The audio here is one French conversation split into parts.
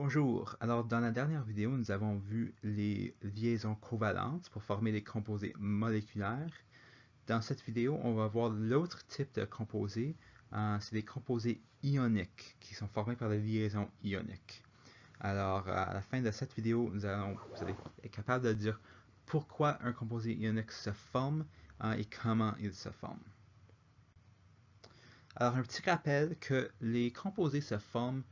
Bonjour, alors dans la dernière vidéo, nous avons vu les liaisons covalentes pour former des composés moléculaires. Dans cette vidéo, on va voir l'autre type de composés, c'est des composés ioniques qui sont formés par des liaisons ioniques. Alors à la fin de cette vidéo, vous allez être capable de dire pourquoi un composé ionique se forme et comment il se forme. Alors, un petit rappel que les composés se forment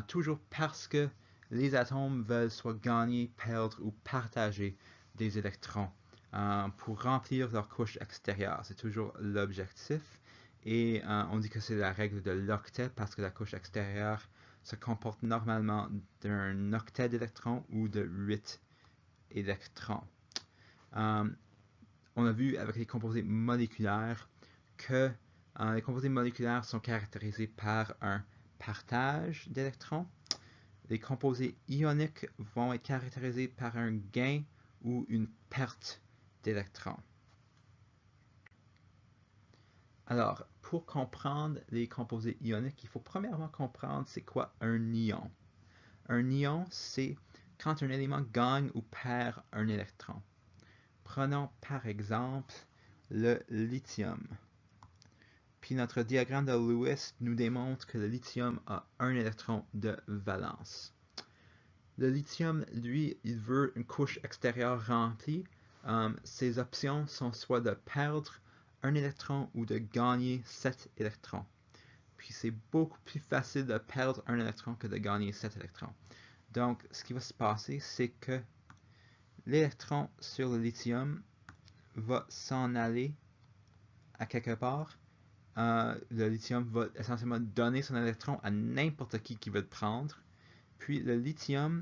toujours parce que les atomes veulent soit gagner, perdre ou partager des électrons pour remplir leur couche extérieure. C'est toujours l'objectif. Et on dit que c'est la règle de l'octet parce que la couche extérieure se comporte normalement d'un octet d'électrons ou de 8 électrons. On a vu avec les composés moléculaires que les composés moléculaires sont caractérisés par un partage d'électrons. Les composés ioniques vont être caractérisés par un gain ou une perte d'électrons. Alors, pour comprendre les composés ioniques, il faut premièrement comprendre c'est quoi un ion. Un ion, c'est quand un élément gagne ou perd un électron. Prenons par exemple le lithium. Puis notre diagramme de Lewis nous démontre que le lithium a un électron de valence. Le lithium, lui, il veut une couche extérieure remplie. Ses options sont soit de perdre un électron ou de gagner 7 électrons. Puis c'est beaucoup plus facile de perdre un électron que de gagner 7 électrons. Donc, ce qui va se passer, c'est que l'électron sur le lithium va s'en aller à quelque part. Le lithium va essentiellement donner son électron à n'importe qui veut le prendre. Puis le lithium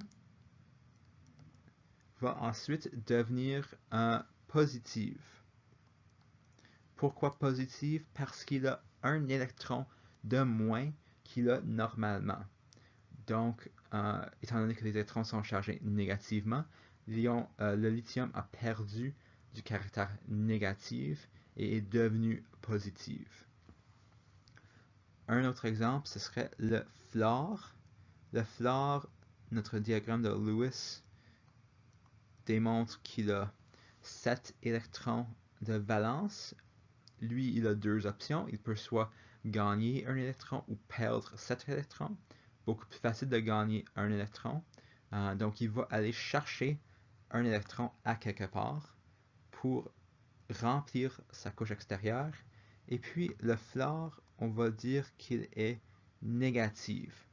va ensuite devenir positif. Pourquoi positif? Parce qu'il a un électron de moins qu'il a normalement. Donc, étant donné que les électrons sont chargés négativement, le lithium a perdu du caractère négatif et est devenu positif. Un autre exemple, ce serait le fluor. Le fluor, notre diagramme de Lewis démontre qu'il a 7 électrons de valence. Lui, il a deux options. Il peut soit gagner un électron ou perdre 7 électrons. Beaucoup plus facile de gagner un électron. Donc, il va aller chercher un électron à quelque part pour remplir sa couche extérieure. Et puis, le fluor, on va dire qu'il est négatif.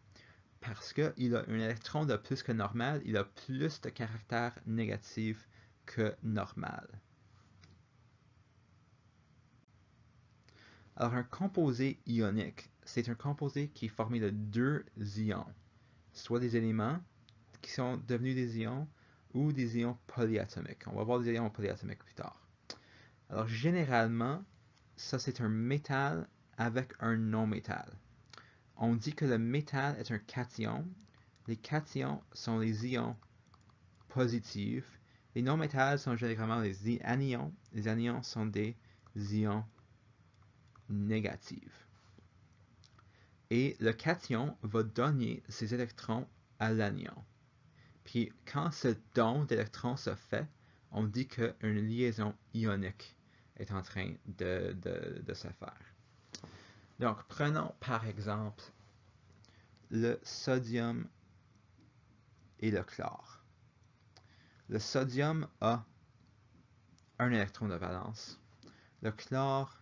Parce qu'il a un électron de plus que normal, il a plus de caractère négatif que normal. Alors, un composé ionique, c'est un composé qui est formé de deux ions, soit des éléments qui sont devenus des ions ou des ions polyatomiques. On va voir des ions polyatomiques plus tard. Alors, généralement, ça c'est un métal avec un non-métal. On dit que le métal est un cation. Les cations sont les ions positifs. Les non-métals sont généralement les anions. Les anions sont des ions négatifs. Et le cation va donner ses électrons à l'anion. Puis quand ce don d'électrons se fait, on dit qu'une liaison ionique est en train de se faire. Donc prenons par exemple le sodium et le chlore. Le sodium a un électron de valence. Le chlore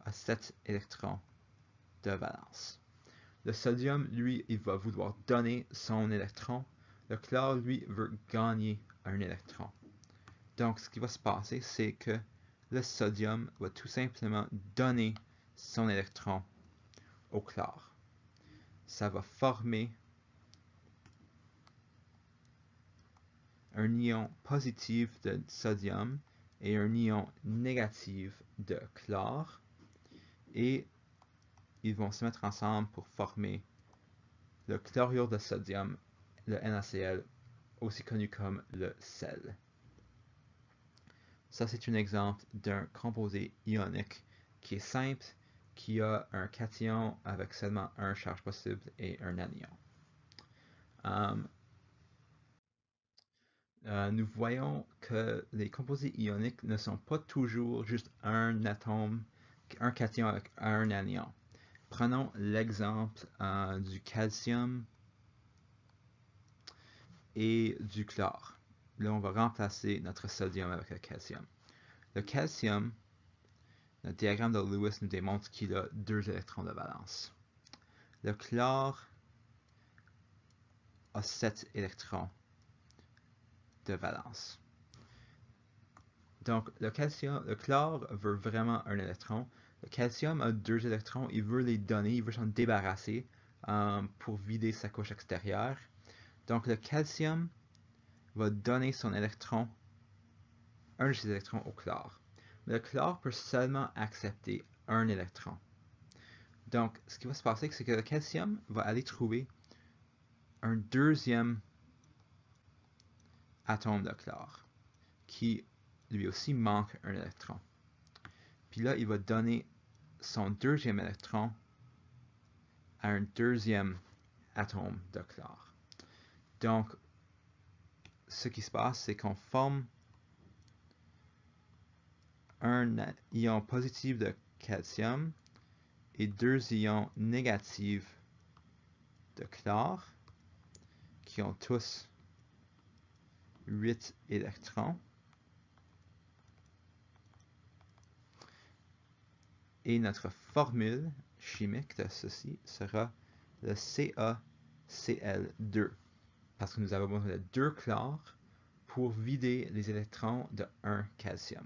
a 7 électrons de valence. Le sodium, lui, il va vouloir donner son électron. Le chlore, lui, veut gagner un électron. Donc, ce qui va se passer, c'est que le sodium va tout simplement donner son électron au chlore. Ça va former un ion positif de sodium et un ion négatif de chlore. Et ils vont se mettre ensemble pour former le chlorure de sodium, le NaCl, aussi connu comme le sel. Ça, c'est un exemple d'un composé ionique qui est simple, qui a un cation avec seulement un charge possible et un anion. Nous voyons que les composés ioniques ne sont pas toujours juste un atome, un cation avec un anion. Prenons l'exemple du calcium et du chlore. Là, on va remplacer notre sodium avec le calcium. Le calcium, notre diagramme de Lewis nous démontre qu'il a 2 électrons de valence. Le chlore a 7 électrons de valence. Donc, le chlore veut vraiment un électron. Le calcium a 2 électrons, il veut les donner, il veut s'en débarrasser pour vider sa couche extérieure. Donc, le calcium va donner son électron, un de ses électrons au chlore. Mais le chlore peut seulement accepter un électron. Donc, ce qui va se passer, c'est que le calcium va aller trouver un deuxième atome de chlore qui lui aussi manque un électron. Puis là, il va donner son deuxième électron à un deuxième atome de chlore. Donc, ce qui se passe, c'est qu'on forme un ion positif de calcium et 2 ions négatifs de chlore qui ont tous 8 électrons. Et notre formule chimique de ceci sera le CaCl2 parce que nous avons besoin de 2 chlores pour vider les électrons de 1 calcium.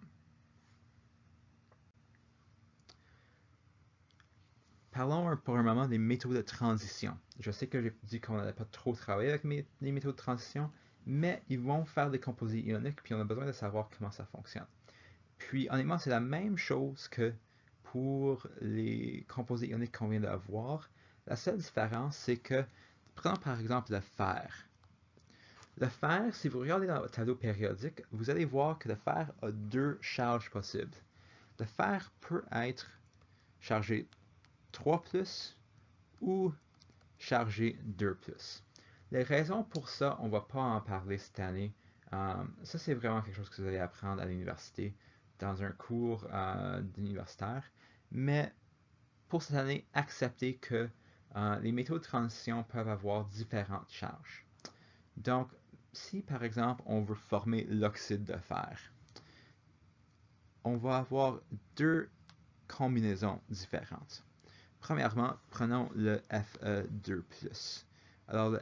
Parlons pour un moment des métaux de transition. Je sais que j'ai dit qu'on n'allait pas trop travailler avec les métaux de transition, mais ils vont faire des composés ioniques, puis on a besoin de savoir comment ça fonctionne. Puis honnêtement, c'est la même chose que pour les composés ioniques qu'on vient de voir. La seule différence, c'est que, prenons par exemple le fer. Le fer, si vous regardez dans votre tableau périodique, vous allez voir que le fer a 2 charges possibles. Le fer peut être chargé 3+, ou chargé 2+. Les raisons pour ça, on ne va pas en parler cette année. Ça, c'est vraiment quelque chose que vous allez apprendre à l'université, dans un cours d'universitaire. Mais pour cette année, acceptez que les métaux de transition peuvent avoir différentes charges. Donc, si par exemple, on veut former l'oxyde de fer, on va avoir 2 combinaisons différentes. Premièrement, prenons le Fe2+. Alors, le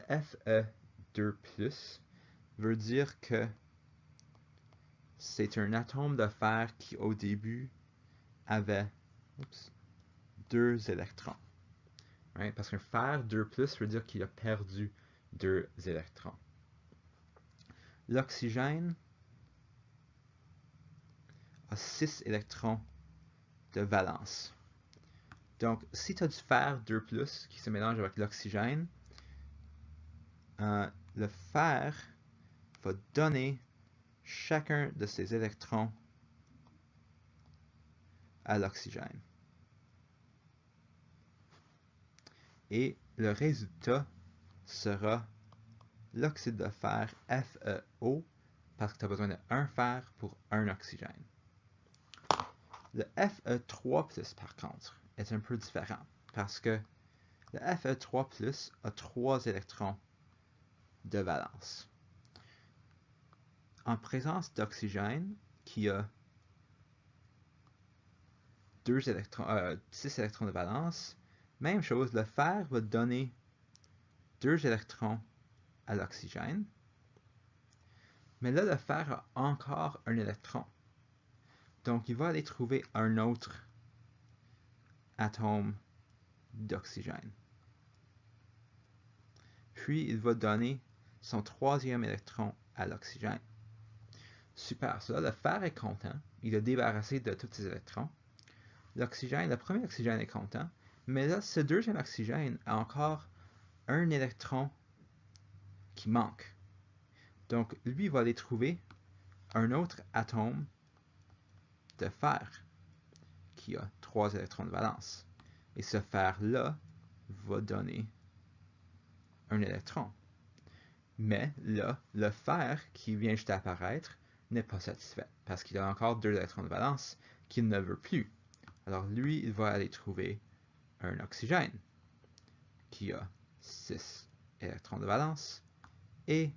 Fe2+, veut dire que c'est un atome de fer qui, au début, avait 2 électrons. Right? Parce qu'un fer 2+, veut dire qu'il a perdu 2 électrons. L'oxygène a 6 électrons de valence. Donc, si tu as du fer 2+, qui se mélange avec l'oxygène, le fer va donner chacun de ces électrons à l'oxygène. Et le résultat sera l'oxyde de fer FeO, parce que tu as besoin d'un fer pour un oxygène. Le Fe3+, par contre, est un peu différent, parce que le Fe3+, a 3 électrons de valence. En présence d'oxygène, qui a 6 électrons de valence, même chose, le fer va donner 2 électrons à l'oxygène, mais là, le fer a encore un électron. Donc, il va aller trouver un autre atome d'oxygène. Puis, il va donner son 3e électron à l'oxygène. Super, ça, le fer est content. Il a débarrassé de tous ses électrons. L'oxygène, le premier oxygène est content. Mais là, ce deuxième oxygène a encore un électron qui manque. Donc, lui, il va aller trouver un autre atome de fer qui a 3 électrons de valence. Et ce fer-là va donner un électron. Mais là, le fer qui vient juste d'apparaître n'est pas satisfait parce qu'il a encore 2 électrons de valence qu'il ne veut plus. Alors lui, il va aller trouver un oxygène qui a 6 électrons de valence et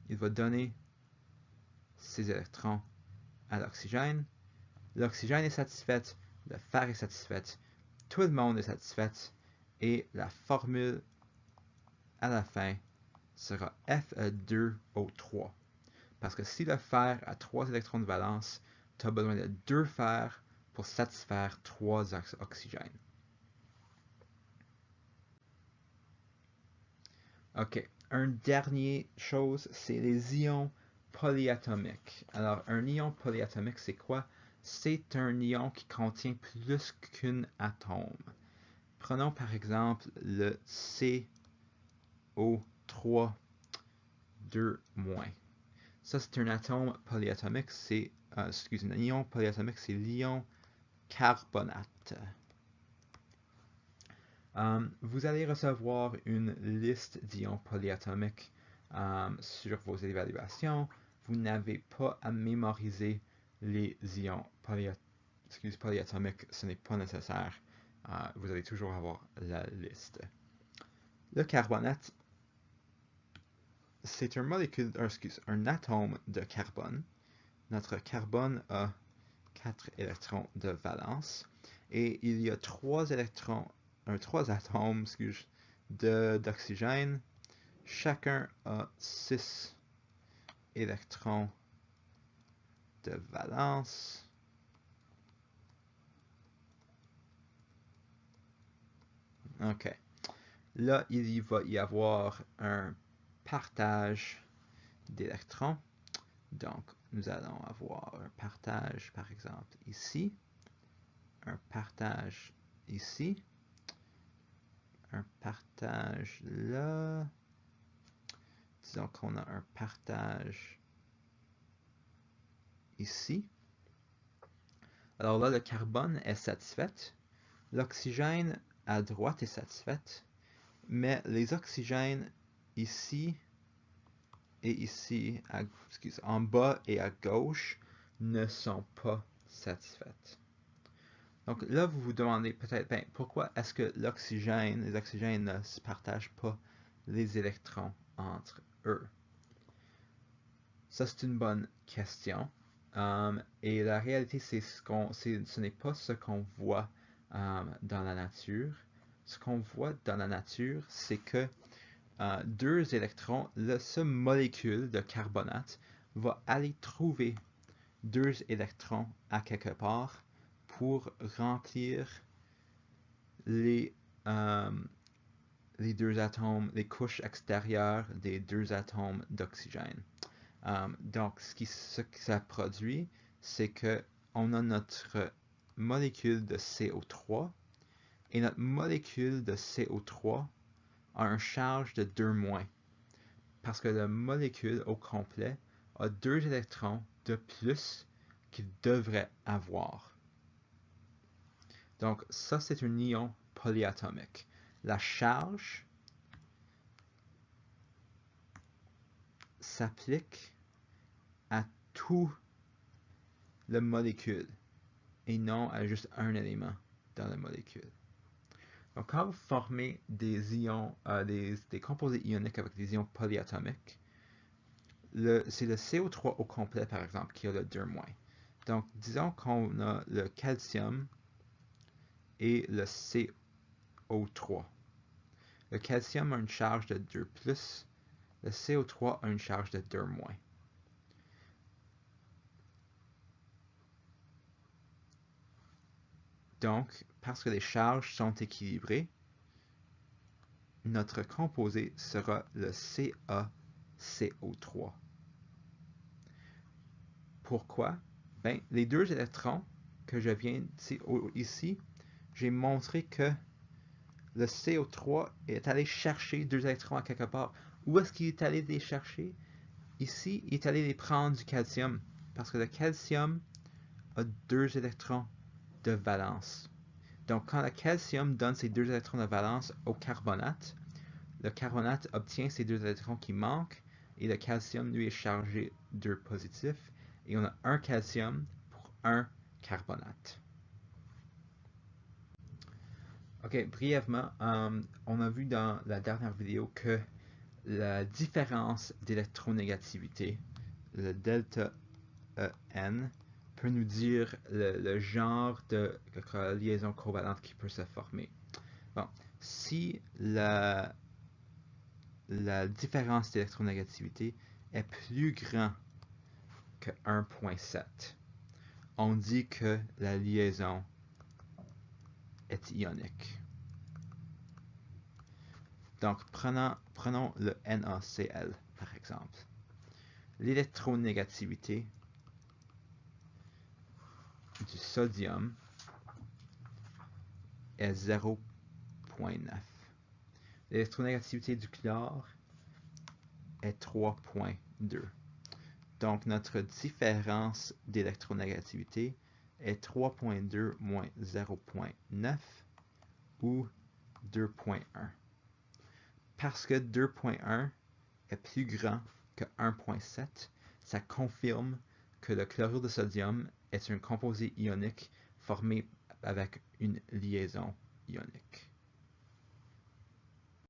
il va donner ces électrons à l'oxygène. L'oxygène est satisfait, le fer est satisfait, tout le monde est satisfait et la formule à la fin sera Fe2O3. Parce que si le fer a 3 électrons de valence, tu as besoin de 2 fers pour satisfaire 3 oxygènes. Ok, un dernier chose, c'est les ions polyatomiques. Alors, un ion polyatomique, c'est quoi? C'est un ion qui contient plus qu'un atome. Prenons par exemple le CO3 2-. Ça, c'est un atome polyatomique, c'est, un ion polyatomique, c'est l'ion carbonate. Vous allez recevoir une liste d'ions polyatomiques sur vos évaluations. Vous n'avez pas à mémoriser les ions polyatomiques, ce n'est pas nécessaire. Vous allez toujours avoir la liste. Le carbonate, c'est un atome de carbone. Notre carbone a 4 électrons de valence et il y a 3 atomes d'oxygène. Chacun a 6 électrons de valence. Ok. Là, il va y avoir un partage d'électrons. Donc, nous allons avoir un partage, par exemple, ici. Un partage ici. Un partage là. Disons qu'on a un partage ici. Alors là, le carbone est satisfait. L'oxygène à droite est satisfait. Mais les oxygènes ici et ici, en bas et à gauche, ne sont pas satisfaits. Donc là, vous vous demandez peut-être, pourquoi est-ce que les oxygènes ne se partagent pas les électrons entre eux? Ça, c'est une bonne question. Et la réalité, ce n'est pas ce qu'on voit dans la nature. Ce qu'on voit dans la nature, c'est que 2 électrons, ce molécule de carbonate va aller trouver 2 électrons à quelque part pour remplir les 2 atomes, les couches extérieures des 2 atomes d'oxygène. Donc, ce que ça produit, c'est que on a notre molécule de CO3 et notre molécule de CO3 a une charge de 2-, parce que la molécule au complet a 2 électrons de plus qu'il devrait avoir. Donc, ça, c'est un ion polyatomique. La charge s'applique à tout la molécule et non à juste un élément dans la molécule. Donc, quand vous formez des ions, des composés ioniques avec des ions polyatomiques, c'est le CO3 au complet, par exemple, qui a le 2-. Donc, disons qu'on a le calcium et le CO3. Le calcium a une charge de 2+, le CO3 a une charge de 2-. Donc, parce que les charges sont équilibrées, notre composé sera le CaCO3. Pourquoi? Ben, les 2 électrons que je viens ici, j'ai montré que le CO3 est allé chercher 2 électrons à quelque part. Où est-ce qu'il est allé les chercher? Ici, il est allé les prendre du calcium, parce que le calcium a 2 électrons de valence. Donc, quand le calcium donne ces 2 électrons de valence au carbonate, le carbonate obtient ces 2 électrons qui manquent et le calcium, lui, est chargé 2 positif, et on a un calcium pour un carbonate. Ok, brièvement, on a vu dans la dernière vidéo que la différence d'électronégativité, le delta En, peut nous dire le genre de liaison covalente qui peut se former. Bon, si la différence d'électronégativité est plus grand que 1.7, on dit que la liaison est ionique. Donc, prenons le NaCl, par exemple. L'électronégativité du sodium est 0.9. L'électronégativité du chlore est 3.2. Donc, notre différence d'électronégativité est 3.2 moins 0.9 ou 2.1. Parce que 2.1 est plus grand que 1.7, ça confirme que le chlorure de sodium est un composé ionique formé avec une liaison ionique.